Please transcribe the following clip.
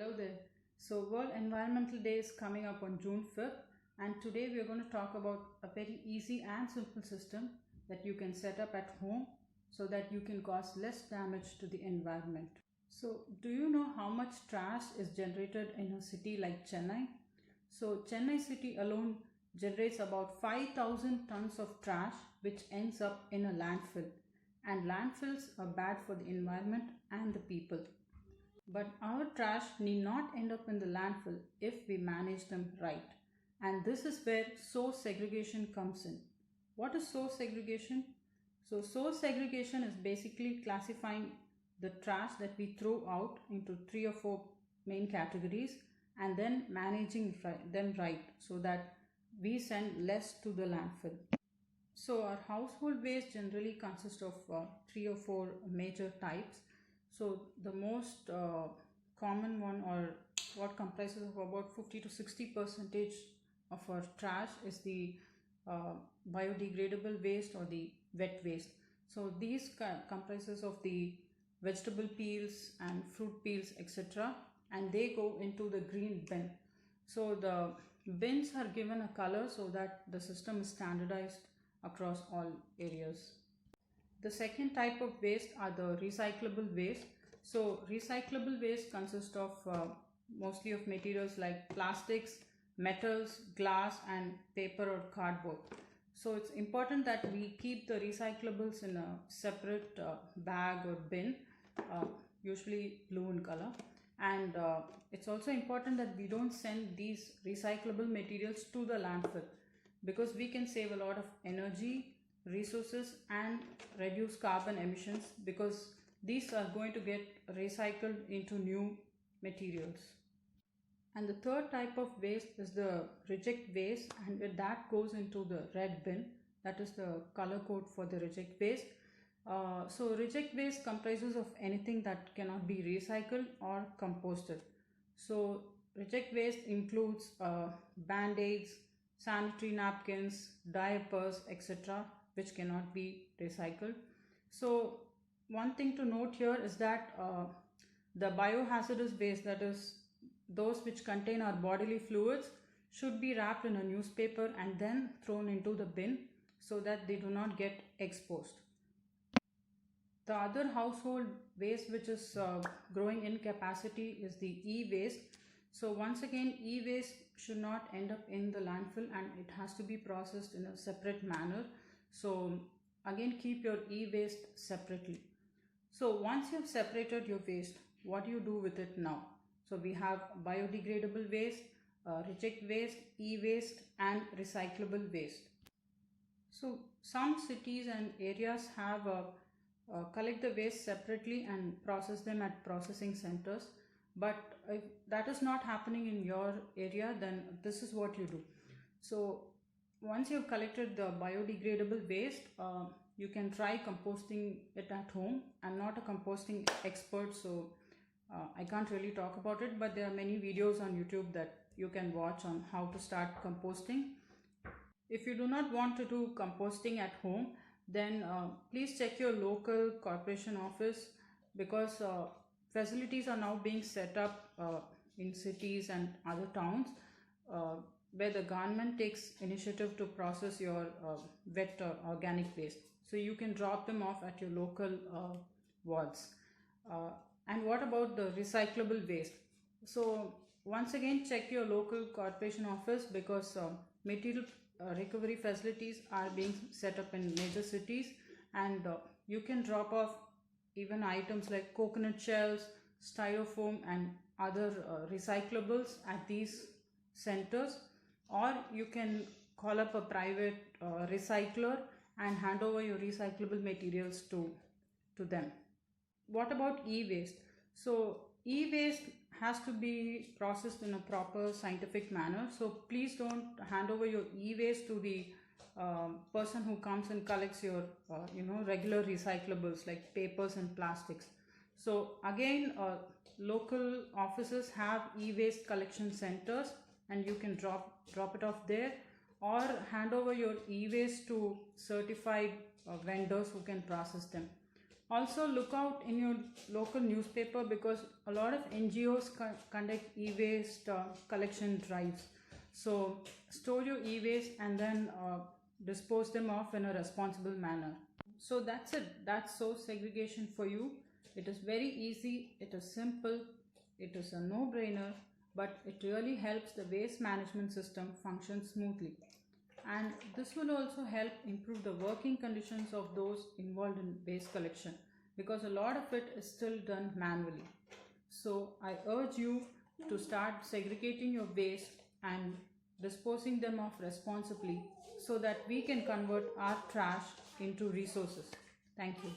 Hello there. So World Environmental Day is coming up on June 5th, and today we are going to talk about a very easy and simple system that you can set up at home so that you can cause less damage to the environment. So do you know how much trash is generated in a city like Chennai? So Chennai city alone generates about 5,000 tons of trash which ends up in a landfill, and landfills are bad for the environment and the people. But our trash need not end up in the landfill if we manage them right. And this is where source segregation comes in. What is source segregation? So source segregation is basically classifying the trash that we throw out into 3 or 4 main categories and then managing them right so that we send less to the landfill. So our household waste generally consists of 3 or 4 major types. So the most common one, or what comprises of about 50 to 60% of our trash, is the biodegradable waste or the wet waste. So these comprises of the vegetable peels and fruit peels, etc., and they go into the green bin. So the bins are given a color so that the system is standardized across all areas. The second type of waste are the recyclable waste. So recyclable waste consists of mostly of materials like plastics, metals, glass, and paper or cardboard. So it's important that we keep the recyclables in a separate bag or bin, usually blue in color. And it's also important that we don't send these recyclable materials to the landfill, because we can save a lot of energy, resources, and reduce carbon emissions, because these are going to get recycled into new materials. And the third type of waste is the reject waste, and that goes into the red bin. That is the color code for the reject waste. So reject waste comprises of anything that cannot be recycled or composted. So reject waste includes band-aids, sanitary napkins, diapers, etc., which cannot be recycled. So one thing to note here is that the biohazardous waste, that is those which contain our bodily fluids, should be wrapped in a newspaper and then thrown into the bin so that they do not get exposed. The other household waste which is growing in capacity is the e-waste. So once again, e-waste should not end up in the landfill and it has to be processed in a separate manner. So again, keep your e-waste separately. So once you have separated your waste, what do you do with it now? So we have biodegradable waste, reject waste, e-waste, and recyclable waste. So some cities and areas have collect the waste separately and process them at processing centers. But if that is not happening in your area, then this is what you do. So once you have collected the biodegradable waste, you can try composting it at home. I'm not a composting expert, so I can't really talk about it, but there are many videos on YouTube that you can watch on how to start composting. If you do not want to do composting at home, then please check your local corporation office, because facilities are now being set up in cities and other towns where the government takes initiative to process your wet or organic waste. So you can drop them off at your local wards. And what about the recyclable waste? So once again, check your local corporation office, because material recovery facilities are being set up in major cities, and you can drop off even items like coconut shells, styrofoam, and other recyclables at these centers, or you can call up a private recycler and hand over your recyclable materials to them. What about e-waste? So e-waste has to be processed in a proper scientific manner. So please don't hand over your e-waste to the person who comes and collects your regular recyclables like papers and plastics. So again, local offices have e-waste collection centers, and you can drop it off there, or hand over your e-waste to certified vendors who can process them. Also look out in your local newspaper, because a lot of NGOs conduct e-waste collection drives. So store your e-waste and then dispose them off in a responsible manner. So that's it. That's so segregation for you. It is very easy, it is simple, it is a no-brainer, but it really helps the waste management system function smoothly. And this will also help improve the working conditions of those involved in waste collection, because a lot of it is still done manually. So I urge you to start segregating your waste and disposing them off responsibly, so that we can convert our trash into resources. Thank you.